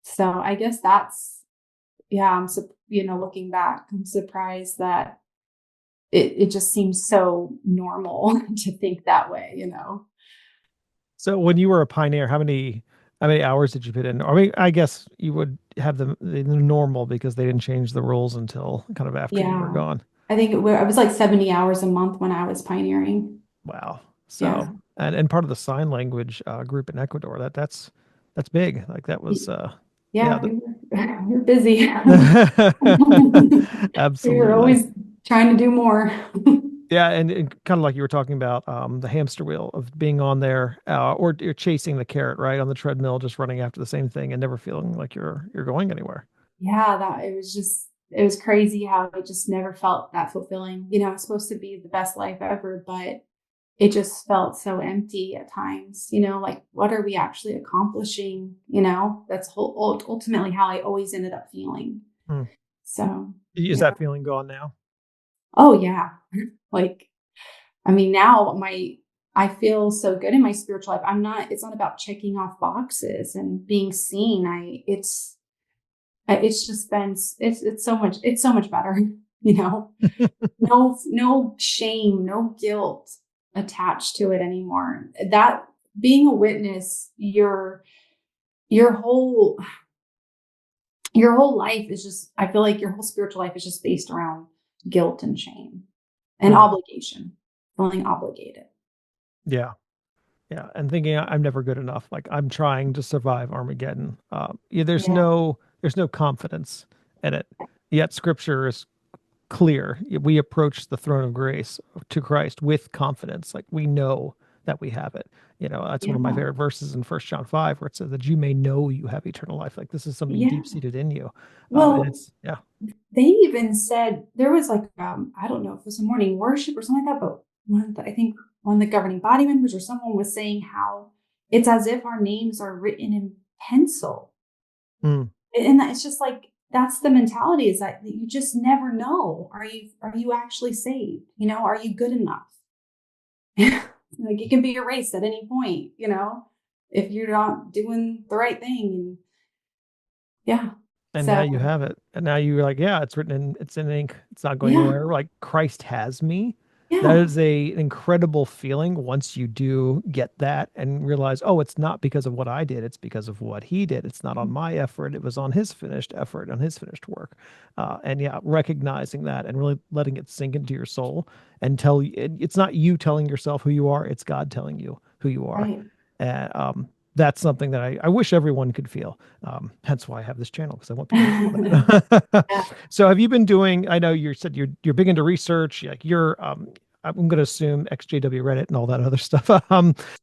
So I guess that's, yeah, looking back, I'm surprised that it just seems so normal to think that way. So when you were a pioneer, how many hours did you put in? I mean, I guess you would have the normal because they didn't change the rules until kind of after you were Yeah. gone. I think I was like 70 hours a month when I was pioneering. Wow. Yeah. So and part of the sign language group in Ecuador, that's big. Like that was yeah. Yeah, we were busy. We were Absolutely. always trying to do more. Yeah, and kind of like you were talking about the hamster wheel of being on there, or you're chasing the carrot, right, on the treadmill, just running after the same thing and never feeling like you're going anywhere. Yeah, that it was crazy how it just never felt that fulfilling. It's supposed to be the best life ever, but it just felt so empty at times. Like what are we actually accomplishing? That's ultimately how I always ended up feeling. Hmm. So Is yeah. that feeling gone now? Oh yeah. Like I mean, now I feel so good in my spiritual life. It's not about checking off boxes and being seen. It's just been, it's so much better, you know, no shame, no guilt attached to it anymore. That being a witness, your whole, your whole life is just, I feel like your whole spiritual life is just based around guilt and shame and obligation, feeling obligated. Yeah. Yeah. And thinking I'm never good enough. Like I'm trying to survive Armageddon. Yeah, Yeah. there's no confidence in it. Yet scripture is clear. We approach the throne of grace to Christ with confidence. Like we know that we have it. That's one of my Yeah. favorite verses in 1 John 5, where it says that you may know you have eternal life. Like this is something Yeah. deep seated in you. And Well, it's, yeah. they even said there was like, I don't know if it was a morning worship or something like that, but I think one of the governing body members or someone was saying how it's as if our names are written in pencil. Mm. And it's just like, that's the mentality, is that you just never know. Are you actually saved? Are you good enough? Like it can be erased at any point, if you're not doing the right thing. And yeah. And now So you have it. And now you're like, yeah, it's in ink. It's not going yeah. anywhere. Like Christ has me. That Yeah. is an incredible feeling once you do get that and realize, oh, it's not because of what I did. It's because of what he did. It's not on my effort. It was on his finished effort, on his finished work. And yeah, recognizing that and really letting it sink into your soul and it's not you telling yourself who you are. It's God telling you who you are. Right. And that's something that I wish everyone could feel. Hence why I have this channel, because I want people to feel that. Yeah. So have you been doing, I know you said you're big into research, like I'm going to assume XJW Reddit and all that other stuff.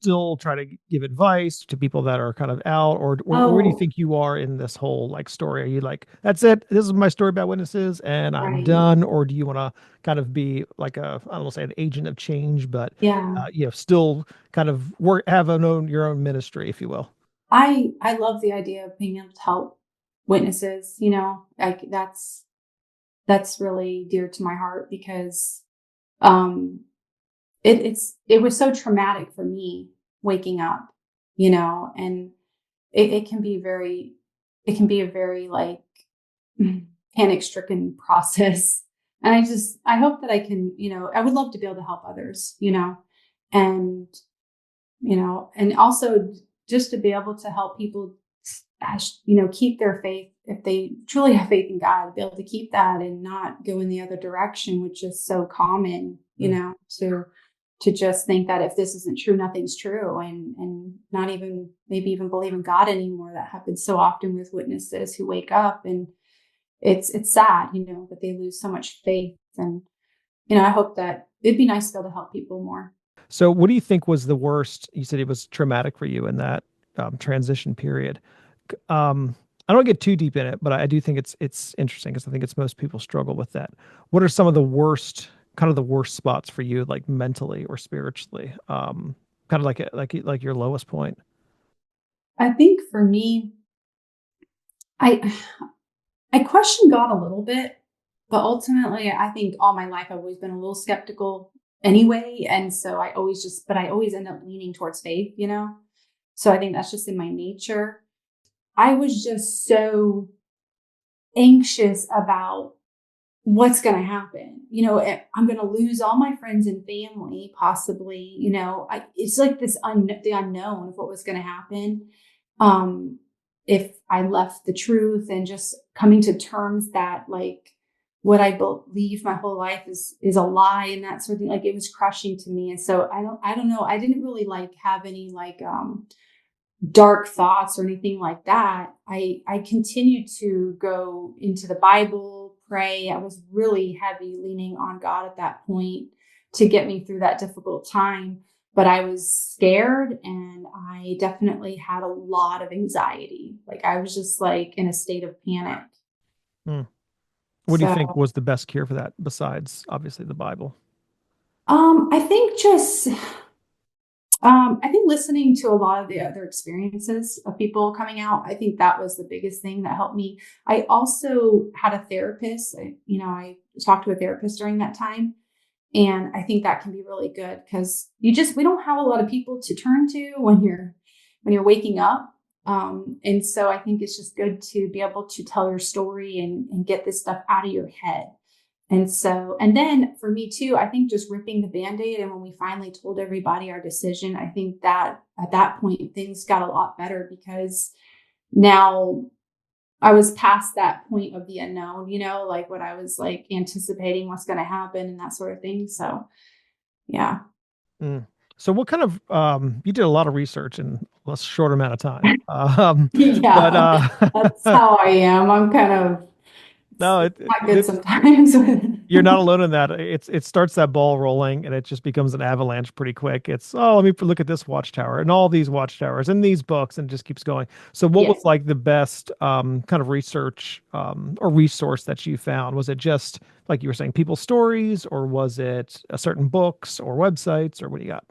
Still try to give advice to people that are kind of out, or where do you Oh, think you are in this whole like story? Are you like, that's it, this is my story about witnesses and I'm right. done? Or do you want to kind of be like I don't want to say an agent of change, but Yeah. still kind of your own ministry, if you will? I love the idea of being able to help witnesses, like that's really dear to my heart because um it was so traumatic for me waking up, and it can be a very like panic stricken process. And I hope that I can, I would love to be able to help others, and and also just to be able to help people, keep their faith. If they truly have faith in God, be able to keep that and not go in the other direction, which is so common, Mm. to just think that if this isn't true, nothing's true, and not even maybe even believe in God anymore. That happens so often with witnesses who wake up, and it's sad, that they lose so much faith. And I hope that it'd be nice to be able to help people more. So what do you think was the worst? You said it was traumatic for you in that transition period. I don't get too deep in it, but I do think it's interesting because I think it's most people struggle with that. What are some of the worst, kind of the worst spots for you, like mentally or spiritually? Kind of like your lowest point. I think for me, I I question God a little bit, but ultimately, I think all my life I've always been a little skeptical anyway, and so I always end up leaning towards faith, So I think that's just in my nature. I was just so anxious about what's going to happen. I'm going to lose all my friends and family, possibly. It's like the unknown of what was going to happen. Um, if I left the truth, and just coming to terms that like what I believe my whole life is a lie, and that sort of thing. Like it was crushing to me. And so I don't know. I didn't really like have any like dark thoughts or anything like that. I continued to go into the Bible, pray. I was really heavy leaning on God at that point to get me through that difficult time. But I was scared, and I definitely had a lot of anxiety. Like I was just like in a state of panic. Hmm. What do you So think was the best cure for that besides obviously the Bible? I think just I think listening to a lot of the other experiences of people coming out, I think that was the biggest thing that helped me. I also had a therapist. I talked to a therapist during that time, And I think that can be really good because we don't have a lot of people to turn to when you're waking up. And so I think it's just good to be able to tell your story and get this stuff out of your head. And then for me too, I think just ripping the Band-Aid, and when we finally told everybody our decision, I think that at that point things got a lot better because now I was past that point of the unknown, like what I was like anticipating what's going to happen and that sort of thing. So yeah. Mm. So what kind of you did a lot of research in a short amount of time. But Yeah, that's how I am. I'm kind of no, not good sometimes. you're not alone in that. It starts that ball rolling and it just becomes an avalanche pretty quick. It's, oh, let me look at this watchtower and all these watchtowers and these books, and it just keeps going. So what was Yes. like the best kind of research or resource that you found? Was it just like you were saying, people's stories, or was it certain books or websites, or what do you got?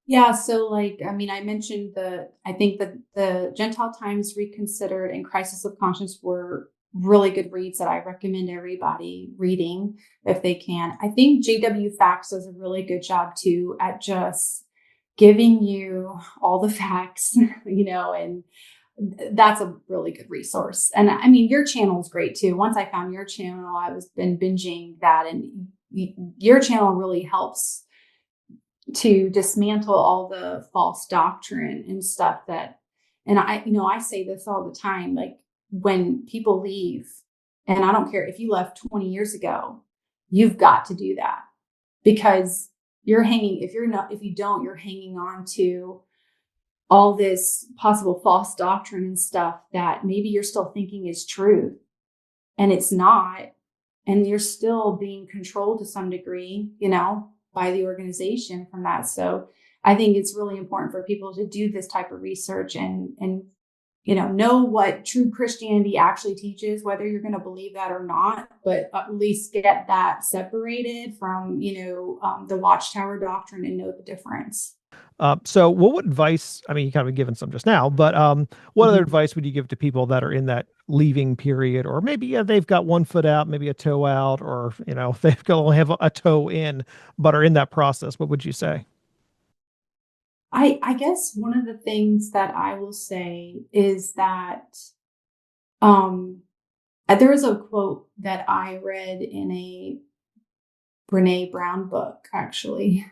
Yeah, so like I mean, I mentioned I think that the Gentile Times Reconsidered and Crisis of Conscience were really good reads that I recommend everybody reading if they can. I think JW Facts does a really good job too at just giving you all the facts, and that's a really good resource. And I mean, your channel is great too. Once I found your channel, I was been binging that, and your channel really helps to dismantle all the false doctrine and stuff and I say this all the time, like when people leave, and I don't care if you left 20 years ago, you've got to do that because if you don't, you're hanging on to all this possible false doctrine and stuff that maybe you're still thinking is truth and it's not. And you're still being controlled to some degree, by the organization from that. So I think it's really important for people to do this type of research and know what true Christianity actually teaches, whether you're going to believe that or not, but at least get that separated from, the Watchtower doctrine and know the difference. So what advice, I mean, you kind of given some just now, but what other Mhm. advice would you give to people that are in that leaving period, or maybe they've got one foot out, maybe a toe out, or, they've got only have a toe in, but are in that process? What would you say? I guess one of the things that I will say is that um, there was a quote that I read in a Brene Brown book, actually,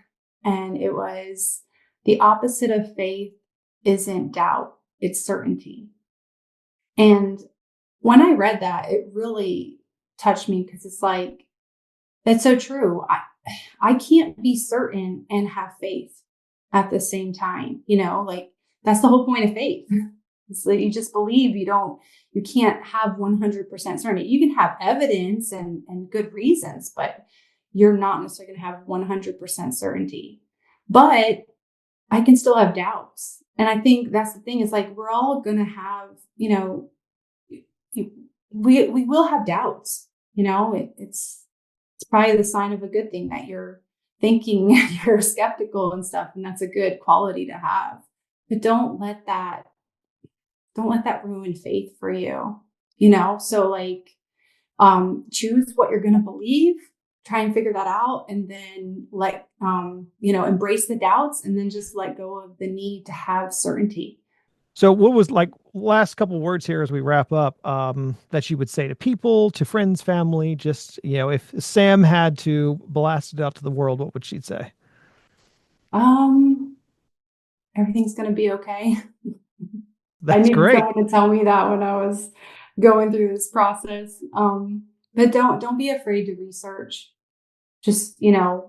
and it was the opposite of faith isn't doubt, it's certainty. And when I read that, it really touched me because it's like, that's so true. I can't be certain and have faith at the same time, like that's the whole point of faith. It's like you just believe, you can't have 100% certainty. You can have evidence and good reasons, but you're not necessarily going to have 100% certainty. But I can still have doubts. And I think that's the thing is like, we're all going to have, we will have doubts, it's probably the sign of a good thing that you're thinking you're skeptical and stuff. And that's a good quality to have, but don't let that ruin faith for you, So like, choose what you're going to believe, try and figure that out, and then embrace the doubts, and then just let go of the need to have certainty. So what was like last couple words here as we wrap up, that you would say to people, to friends, family, just, if Sam had to blast it out to the world, what would she say? Um, Everything's going to be okay. I That's needed great. someone to tell me that when I was going through this process. But don't be afraid to research. Just, yeah,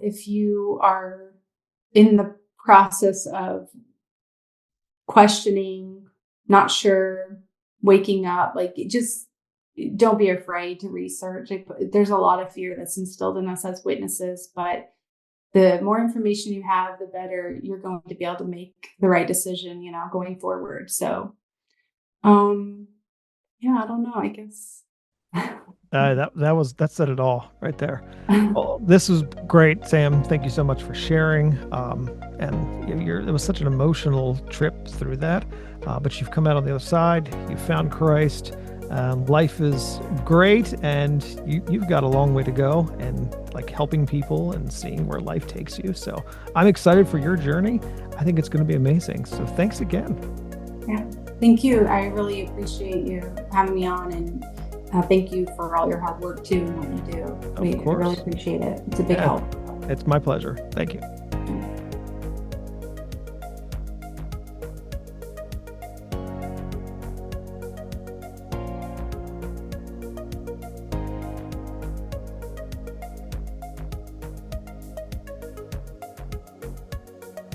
if you are in the process of questioning, not sure, waking up, like just don't be afraid to research. There's a lot of fear that's instilled in us as witnesses, but the more information you have, the better you're going to be able to make the right decision, going forward. So, um, yeah, I don't know, I guess. That said it all right there. Well, this was great, Sam. Thank you so much for sharing. And it was such an emotional trip through that, but you've come out on the other side. You found Christ, Life is great, and you've got a long way to go, and like helping people and seeing where life takes you. So I'm excited for your journey. I think it's going to be amazing. So thanks again. Yeah, thank you. I really appreciate you having me on, and thank you for all your hard work too and what you do. Of course. I really appreciate it. It's a big help. It's my pleasure. Thank you.